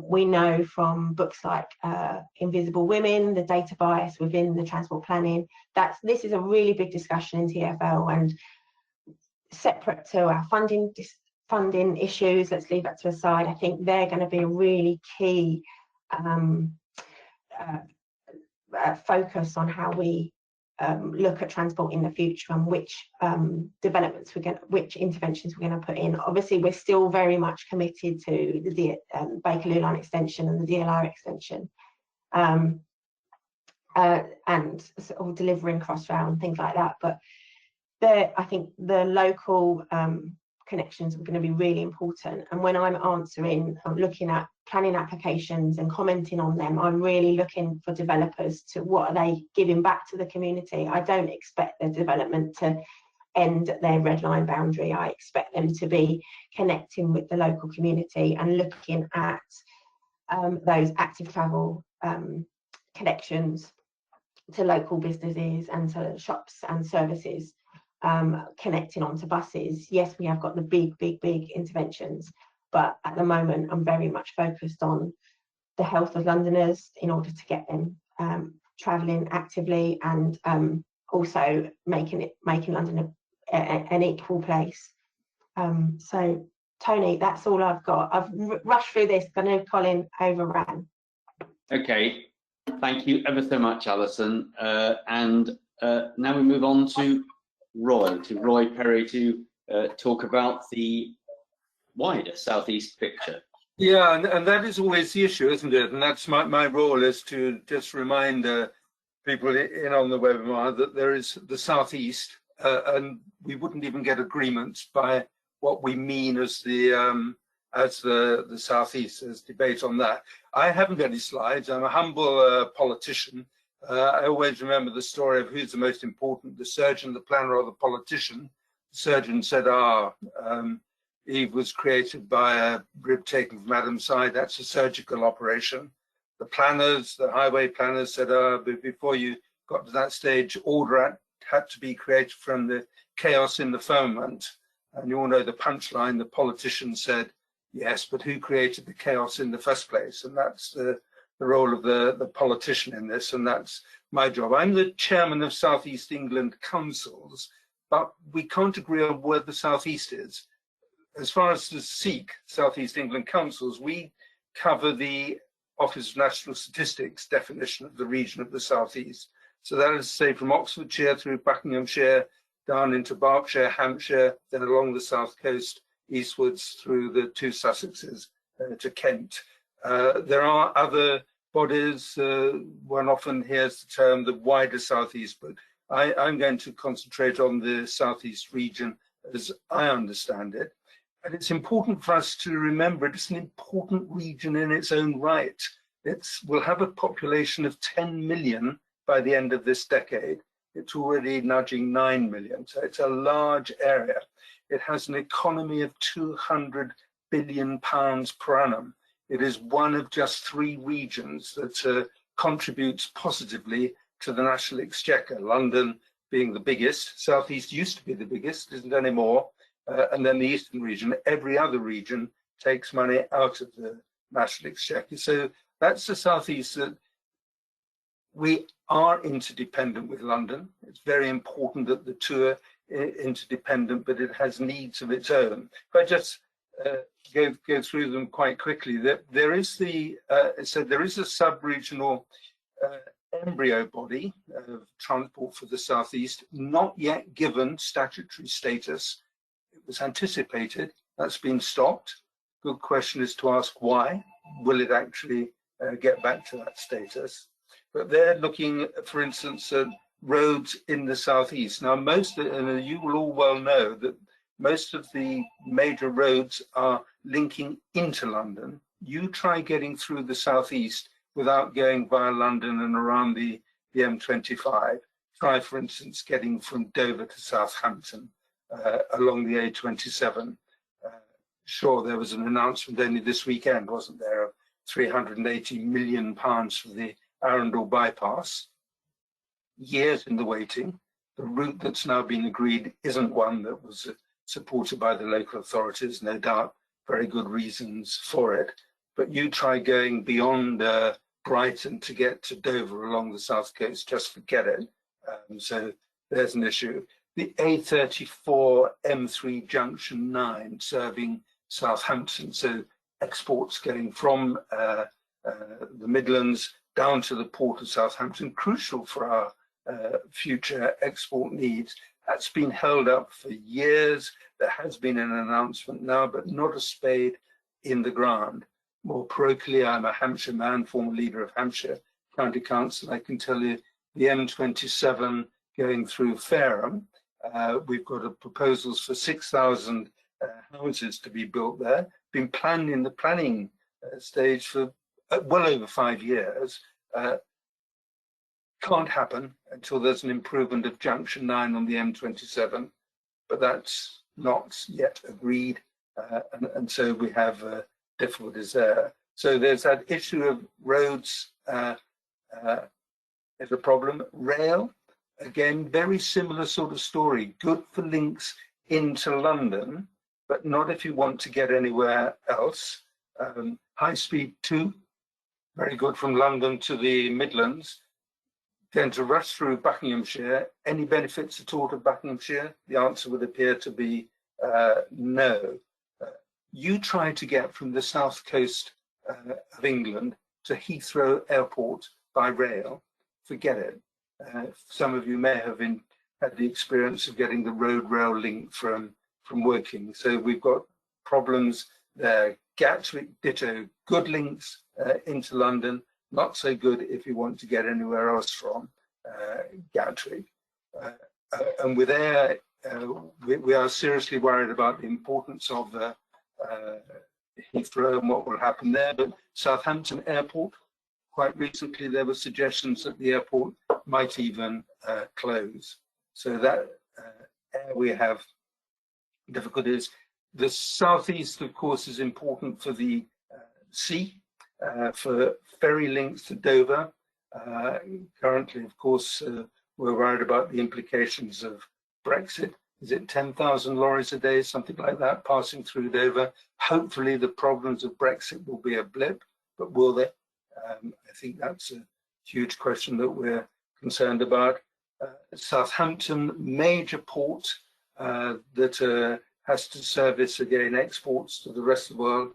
We know from books like Invisible Women, the data bias within the transport planning, this is a really big discussion in TfL, and separate to our funding issues, let's leave that to the side. I think they're going to be a really key focus on how we look at transport in the future, and which which interventions we're going to put in. Obviously, we're still very much committed to the Bakerloo line extension and the DLR extension, and sort of delivering Crossrail and things like that. But I think the local connections are going to be really important. And when I'm looking at planning applications and commenting on them, I'm really looking for developers to what are they giving back to the community. I don't expect their development to end at their red line boundary. I expect them to be connecting with the local community and looking at those active travel connections to local businesses and to shops and services, connecting onto buses. Yes, we have got the big interventions, but at the moment I'm very much focused on the health of Londoners in order to get them travelling actively, and also making London an equal place. So Tony, that's all I've got. I've rushed through this. I know Colin overran. Okay, thank you ever so much, Alison. And now we move on to Roy Perry to talk about the wider southeast picture. Yeah, and that is always the issue, isn't it? And that's my role, is to just remind people in on the webinar that there is the southeast, and we wouldn't even get agreement by what we mean as the southeast. There's debate on that. I haven't got any slides. I'm a humble politician. I always remember the story of who's the most important, the surgeon, the planner, or the politician. The surgeon said, Eve was created by a rib taken from Adam's side. That's a surgical operation. The planners, the highway planners said, but before you got to that stage, order had to be created from the chaos in the firmament. And you all know the punchline. The politician said, yes, but who created the chaos in the first place? And that's the role of the politician in this, and that's my job. I'm the chairman of South East England councils, but we can't agree on where the southeast is. As far as the SEEK, South East England councils, we cover the Office of National Statistics definition of the region of the southeast. So that is to say, from Oxfordshire through Buckinghamshire, down into Berkshire, Hampshire, then along the south coast, eastwards through the two Sussexes to Kent. There are other bodies. One often hears the term the wider southeast, but I'm going to concentrate on the southeast region as I understand it. And it's important for us to remember it's an important region in its own right. We'll have a population of 10 million by the end of this decade. It's already nudging 9 million, so it's a large area. It has an economy of £200 billion per annum. it is one of just 3 regions that contributes positively to the national exchequer, London being the biggest. Southeast used to be the biggest, isn't anymore, and then the eastern region. Every other region takes money out of the national exchequer. So that's the southeast. That we are interdependent with London. It's very important that the two are interdependent, but it has needs of its own. If I just go through them quite quickly, there is there is a sub-regional embryo body of transport for the southeast, not yet given statutory status. It was anticipated. That's been stopped. Good question is to ask why. Will it actually get back to that status? But they're looking, for instance, at roads in the southeast. Now, and you will all well know that most of the major roads are linking into London. You try getting through the southeast without going via London and around the M25. Try, for instance, getting from Dover to Southampton along the A27. Sure, there was an announcement only this weekend, wasn't there, of £380 million for the Arundel bypass. Years in the waiting. The route that's now been agreed isn't one that was supported by the local authorities, no doubt, very good reasons for it. But you try going beyond Brighton to get to Dover along the south coast, just forget it. So there's an issue. The A34 M3 Junction 9 serving Southampton, so exports going from the Midlands down to the port of Southampton, crucial for our future export needs. That's been held up for years. There has been an announcement now, but not a spade in the ground. More parochially, I'm a Hampshire man, former leader of Hampshire County Council. I can tell you the M27 going through Fareham, we've got proposals for 6,000 houses to be built there. Been planned in the planning stage for well over 5 years. Can't happen until there's an improvement of Junction 9 on the M27, but that's not yet agreed, and so we have difficulties there. So there's that issue of roads is a problem. Rail, again, very similar sort of story. Good for links into London, but not if you want to get anywhere else. High speed 2, very good from London to the Midlands. Then to rush through Buckinghamshire, any benefits at all to Buckinghamshire? The answer would appear to be no. You try to get from the south coast of England to Heathrow Airport by rail, forget it. Some of you may have had the experience of getting the road rail link from Woking. So we've got problems there. Gatwick, ditto, good links into London, not so good if you want to get anywhere else from Gatwick. And with air, we are seriously worried about the importance of Heathrow and what will happen there. But Southampton Airport, quite recently there were suggestions that the airport might even close. So that air we have difficulties. The southeast, of course, is important for the sea. For ferry links to Dover. Currently, of course, we're worried about the implications of Brexit. Is it 10,000 lorries a day, something like that, passing through Dover? Hopefully the problems of Brexit will be a blip, but will they? I think that's a huge question that we're concerned about. Southampton, major port that has to service, again, exports to the rest of the world.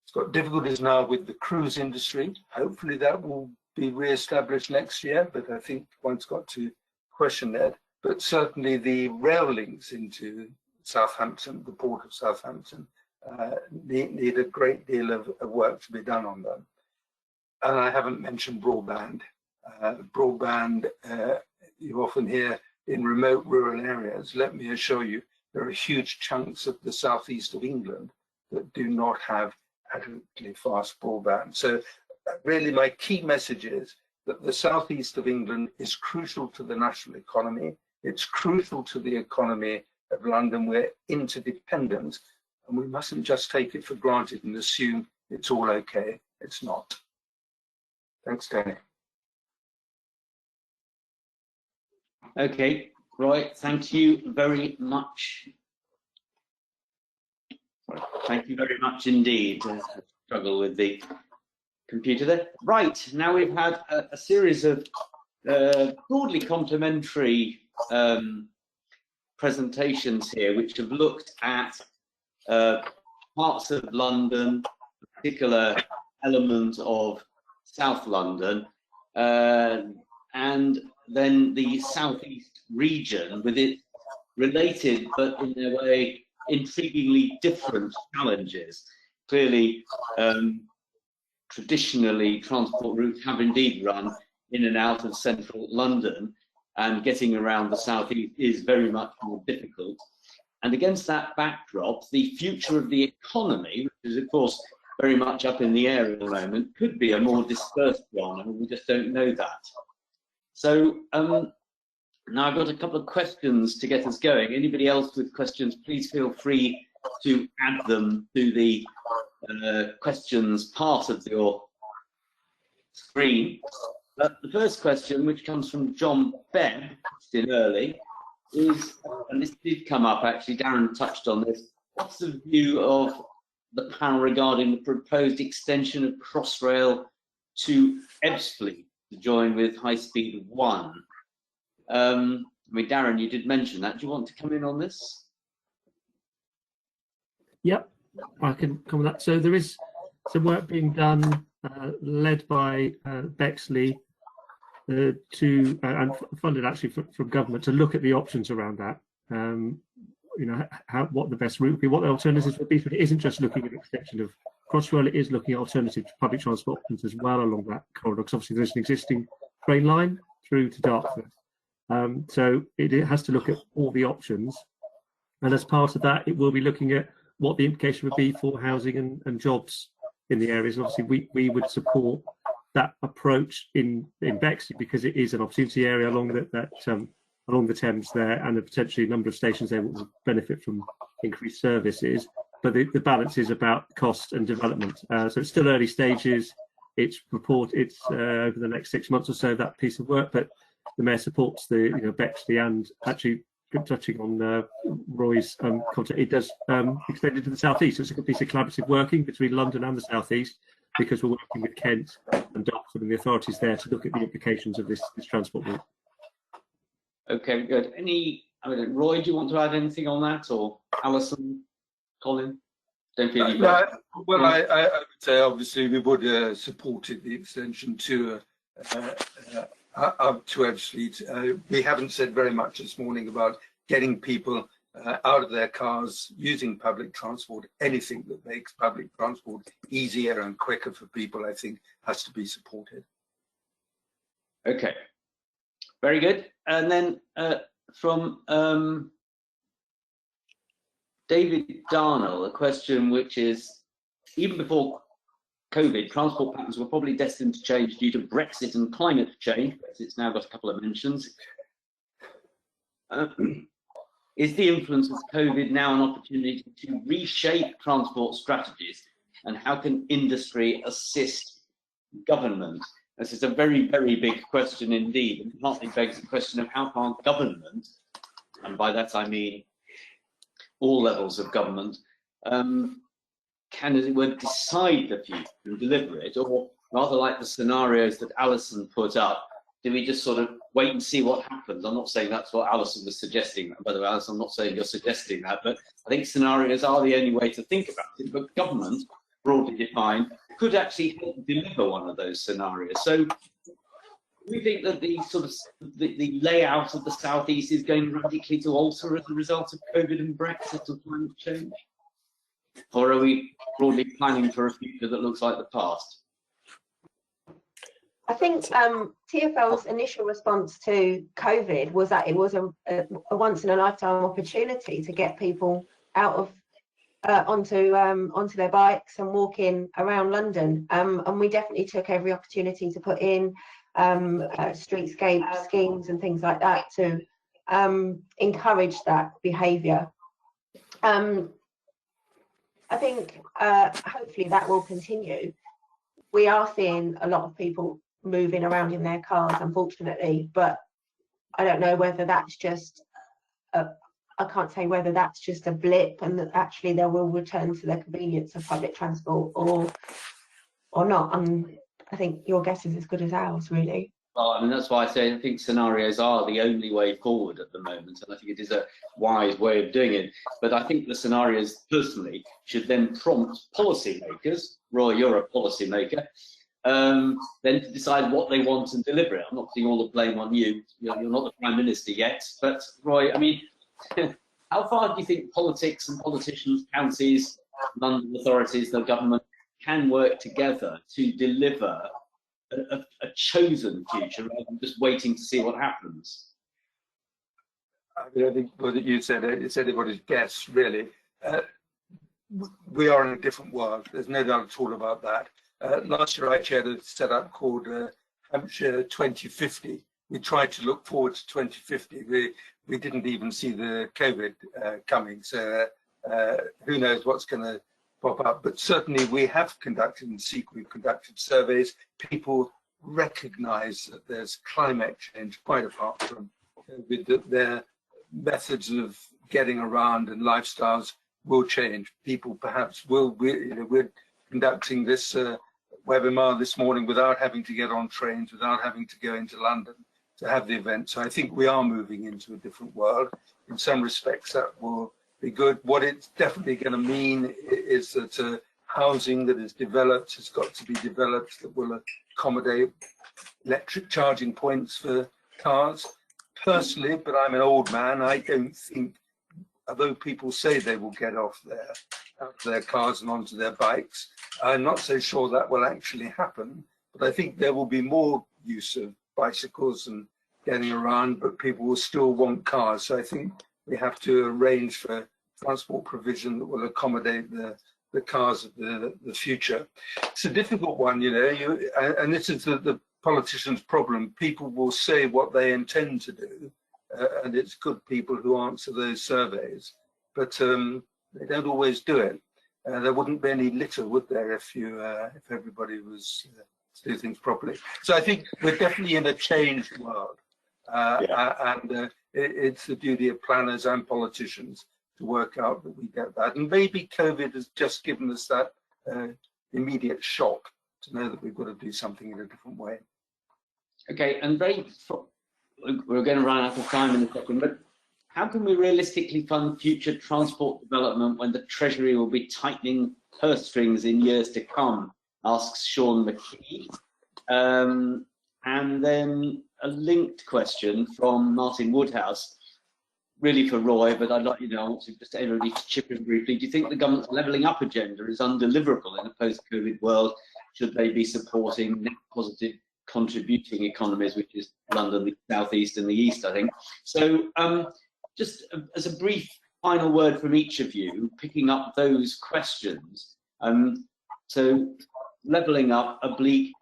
It's got difficulties now with the cruise industry. Hopefully that will be re-established next year, but I think one's got to question that. But certainly the rail links into Southampton, the port of Southampton, need a great deal of work to be done on them. And I haven't mentioned broadband. Broadband, you often hear in remote rural areas. Let me assure you, there are huge chunks of the southeast of England that do not have adequately fast broadband. So really my key message is that the southeast of England is crucial to the national economy. It's crucial to the economy of London. We're interdependent, and we mustn't just take it for granted and assume it's all okay. It's not. Thanks, Danny. Okay, right. Thank you very much. Thank you very much indeed. Struggle with the computer there. Right, now we've had a series of broadly complementary presentations here, which have looked at parts of London, a particular element of South London, and then the southeast region with its related but in a way intriguingly different challenges. Clearly, traditionally transport routes have indeed run in and out of central London, and getting around the southeast is very much more difficult. And against that backdrop, the future of the economy, which is of course very much up in the air at the moment, could be a more dispersed one, and we just don't know that. So now I've got a couple of questions to get us going. Anybody else with questions, please feel free to add them to the questions part of your screen. The first question, which comes from John Bebb, in early, is, and this did come up actually, Darren touched on this, what's the view of the panel regarding the proposed extension of Crossrail to Ebbsfleet to join with High Speed 1? I mean, Darren, you did mention that. Do you want to come in on this? Yep, I can comment on that. So there is some work being done, led by Bexley, and funded actually from government, to look at the options around that. You know, what the best route would be, what the alternatives would be. But it isn't just looking at an extension of Crossrail; it is looking at alternative public transport options as well along that corridor. Because obviously there's an existing train line through to Dartford, so it has to look at all the options. And as part of that, it will be looking at what the implication would be for housing and jobs in the areas. And obviously, we would support that approach in Bexley, because it is an opportunity area along along the Thames there, and the potentially a number of stations there will benefit from increased services. But the balance is about cost and development. So it's still early stages. It's over the next 6 months or so, that piece of work. But the Mayor supports the Bexley, and actually touching on Roy's concept, it does extend into the southeast. So it's a good piece of collaborative working between London and the southeast, because we're working with Kent and Dartford and the authorities there to look at the implications of this transport route. Okay, good. Roy, do you want to add anything on that, or Alison, Colin? Don't feel you've got... Well, I would say obviously we would have supported the extension to up to Ebbsfleet. We haven't said very much this morning about getting people out of their cars, using public transport. Anything that makes public transport easier and quicker for people, I think, has to be supported. Okay, very good. And then from David Darnell, a question which is, even before COVID, transport patterns were probably destined to change due to Brexit and climate change. Brexit's now got a couple of mentions. Is the influence of COVID now an opportunity to reshape transport strategies, and how can industry assist government? This is a very, very big question indeed, and partly begs the question of how far government, and by that I mean all levels of government, can, as it were, decide the future and deliver it, or rather like the scenarios that Alison put up, do we just sort of wait and see what happens? I'm not saying that's what Alison was suggesting. By the way, Alison, I'm not saying you're suggesting that, but I think scenarios are the only way to think about it. But government, broadly defined, could actually help deliver one of those scenarios. So we think that the sort of the layout of the southeast is going radically to alter as a result of COVID and Brexit or climate change, or are we broadly planning for a future that looks like the past? I think TfL's initial response to COVID was that it was a once in a lifetime opportunity to get people out of onto their bikes and walking around London, and we definitely took every opportunity to put in streetscape schemes and things like that to encourage that behaviour. I think hopefully that will continue. We are seeing a lot of people moving around in their cars, unfortunately, but I don't know whether that's just I can't say whether that's just a blip and that actually they will return to the convenience of public transport or not. I think your guess is as good as ours, really. Well, I mean, that's why I say I think scenarios are the only way forward at the moment, and I think it is a wise way of doing it. But I think the scenarios, personally, should then prompt policymakers. Roy, you're a policymaker. Then to decide what they want and deliver it. I'm not putting all the blame on you. You're not the Prime Minister yet, but Roy, I mean, how far do you think politics and politicians, counties, London authorities, the government can work together to deliver a chosen future rather than just waiting to see what happens? I mean, I think what you said, it's anybody's guess, really. We are in a different world. There's no doubt at all about that. Last year, I chaired a setup called Hampshire 2050. We tried to look forward to 2050. We didn't even see the COVID coming, so who knows what's going to pop up. But certainly we have conducted, and we've conducted surveys. People recognise that there's climate change, quite apart from COVID, that their methods of getting around and lifestyles will change. People perhaps will. We're conducting this webinar this morning without having to get on trains, without having to go into London to have the event. So I think we are moving into a different world. In some respects, that will be good. What it's definitely going to mean is that housing that is developed has got to be developed that will accommodate electric charging points for cars. Personally, but I'm an old man, I don't think, although people say they will get off out of their cars and onto their bikes, I'm not so sure that will actually happen. But I think there will be more use of bicycles and getting around, but people will still want cars. So I think we have to arrange for transport provision that will accommodate the cars of the future. It's a difficult one, you know, and this is the politicians' problem. People will say what they intend to do, and it's good people who answer those surveys, but they don't always do it. There wouldn't be any litter, would there, if everybody was to do things properly? So I think we're definitely in a changed world, and it's the duty of planners and politicians to work out that we get that. And maybe COVID has just given us that immediate shock to know that we've got to do something in a different way. Okay, and we're going to run out of time in a second, but how can we realistically fund future transport development when the Treasury will be tightening purse strings in years to come? Asks Sean McKee. And then a linked question from Martin Woodhouse, really for Roy, but I'd like, I want to just everybody to chip in briefly. Do you think the government's levelling up agenda is undeliverable in a post-COVID world? Should they be supporting net positive contributing economies, which is London, the southeast and the east, I think? So just as a brief final word from each of you, picking up those questions. So levelling up, oblique,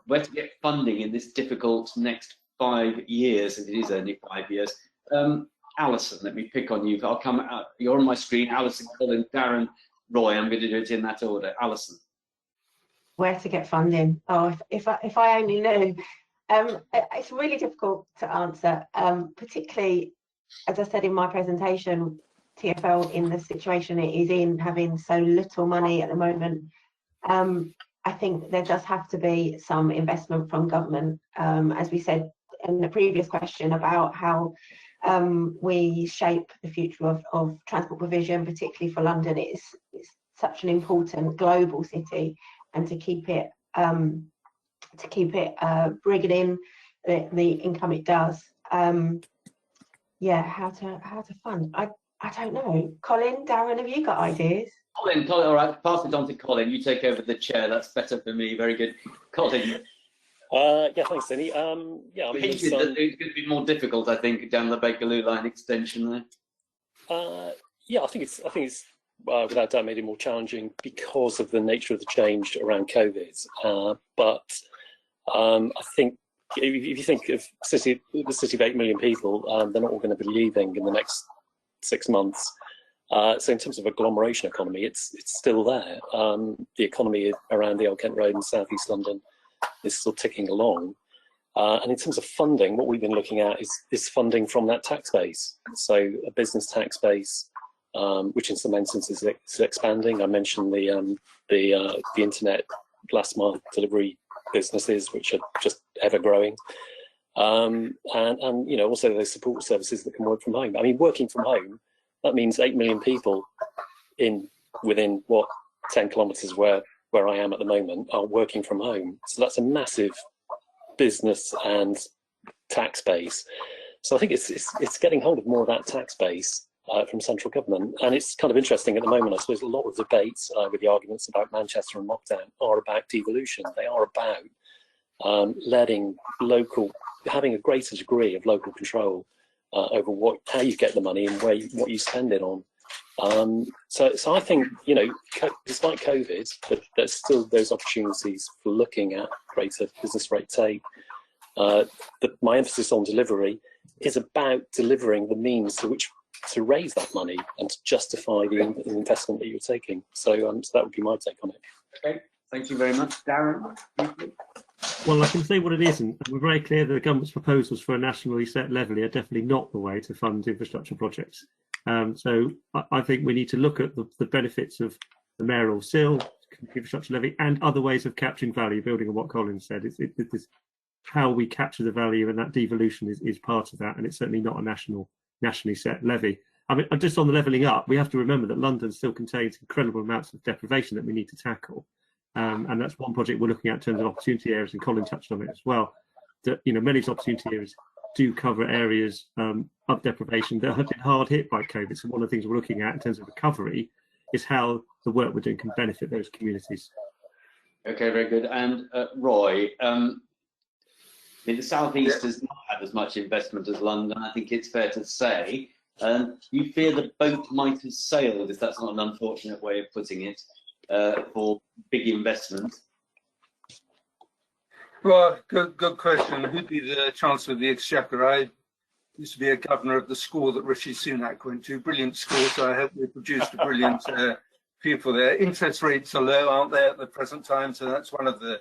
where to get funding in this difficult next 5 years, and it is only 5 years. Alison, let me pick on you. I'll come out, you're on my screen. Alison, Colin, Darren, Roy, I'm going to do it in that order. Alison. Where to get funding? Oh, if I only knew. It's really difficult to answer, particularly, as I said in my presentation, TfL in the situation it is in, having so little money at the moment. I think there does have to be some investment from government, as we said in the previous question about how we shape the future of transport provision, particularly for London. It's such an important global city, and to keep it bringing in the income it does. Yeah, how to fund? I don't know. Colin, Darren, have you got ideas? Colin, all right, pass it on to Colin. You take over the chair. That's better for me. Very good. Colin. Yeah, thanks, Denny. Yeah, I mean, it's going to be more difficult, I think, down the Bakerloo line extension there. Yeah, I think it's without doubt made it more challenging because of the nature of the change around COVID. But I think if you think of the city of 8 million people, they're not all going to be leaving in the next 6 months. So in terms of agglomeration economy, it's still there. The economy around the Old Kent Road in South East London is still ticking along. And in terms of funding, what we've been looking at is funding from that tax base. So a business tax base, which in some instances is expanding. I mentioned the internet last mile delivery businesses, which are just ever growing. And you know, also those support services that can work from home. I mean, working from home, that means 8 million people within what 10 kilometres where I am at the moment are working from home. So that's a massive business and tax base. So I think it's getting hold of more of that tax base from central government, and it's kind of interesting at the moment. I suppose a lot of debates with the arguments about Manchester and lockdown are about devolution. They are about having a greater degree of local control over how you get the money and what you spend it on. So I think, you know, despite COVID, but there's still those opportunities for looking at greater business rate take. My emphasis on delivery is about delivering the means to raise that money and to justify the investment that you're taking. So that would be my take on it. Okay, thank you very much. Darren? Well, I can say what it isn't. We're very clear that the government's proposals for a nationally set levy are definitely not the way to fund infrastructure projects. So I think we need to look at the benefits of the mayoral sill, infrastructure levy, and other ways of capturing value, building on what Colin said. It's how we capture the value, and that devolution is part of that, and it's certainly not a nationally set levy. I mean, just on the levelling up, we have to remember that London still contains incredible amounts of deprivation that we need to tackle. And that's one project we're looking at in terms of opportunity areas, and Colin touched on it as well. That, you know, many of these opportunity areas do cover areas of deprivation that have been hard hit by COVID. So one of the things we're looking at in terms of recovery is how the work we're doing can benefit those communities. Okay, very good. And Roy, the South East has not had as much investment as London, I think it's fair to say. You fear the boat might have sailed, if that's not an unfortunate way of putting it, for big investment. Well, good question. Who'd be the Chancellor of the Exchequer? I used to be a governor of the school that Rishi Sunak went to. Brilliant school, so I hope we produced a brilliant pupil there. Interest rates are low, aren't they, at the present time? So that's one of the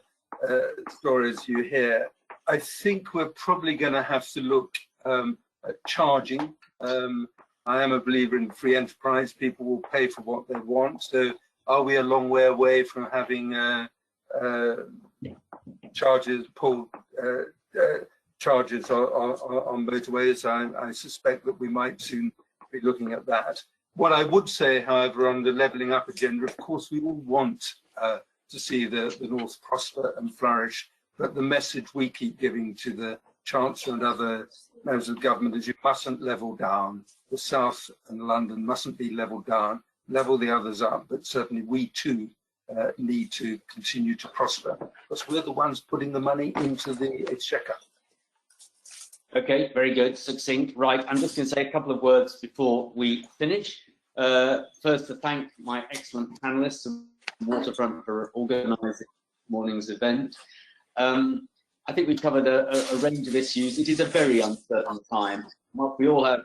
stories you hear. I think we're probably going to have to look at charging. I am a believer in free enterprise. People will pay for what they want. So are we a long way away from having charges pulled charges on motorways? I suspect that we might soon be looking at that. What I would say, however, on the levelling up agenda, of course, we all want to see the North prosper and flourish, but the message we keep giving to the Chancellor and other members of government is you mustn't level down. The South and London mustn't be levelled down, level the others up, but certainly we too need to continue to prosper, because we're the ones putting the money into the Exchequer. Okay, very good, succinct. Right, I'm just going to say a couple of words before we finish. First, to thank my excellent panellists and Waterfront for organising this morning's event. I think we've covered a range of issues. It is a very uncertain time. Whilst we all have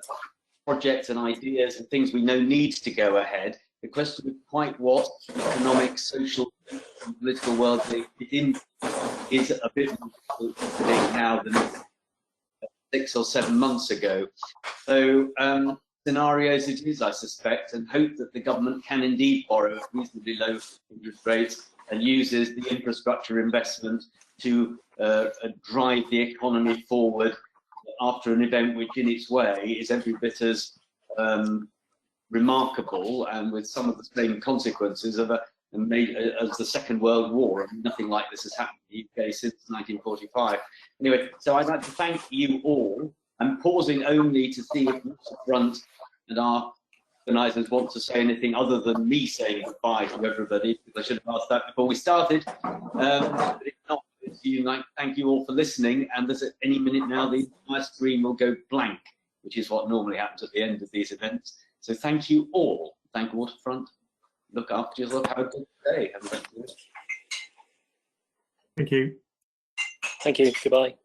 projects and ideas and things we know need to go ahead, the question of quite what economic, social, and political world it in is a bit more difficult to predict now than 6 or 7 months ago. So scenarios it is, I suspect, and hope that the government can indeed borrow at reasonably low interest rates and uses the infrastructure investment to drive the economy forward after an event which in its way is every bit as remarkable and with some of the same consequences of as the Second World War. I mean, nothing like this has happened in the UK since 1945. Anyway, so I'd like to thank you all. I'm pausing only to see if Waterfront and our organisers want to say anything other than me saying goodbye to everybody, because I should have asked that before we started. But if not, thank you all for listening, and there's at any minute now the entire screen will go blank, which is what normally happens at the end of these events. So thank you all. Thank Waterfront. Look after yourself. Have a good day. Have a good day. Thank you. Thank you. Goodbye.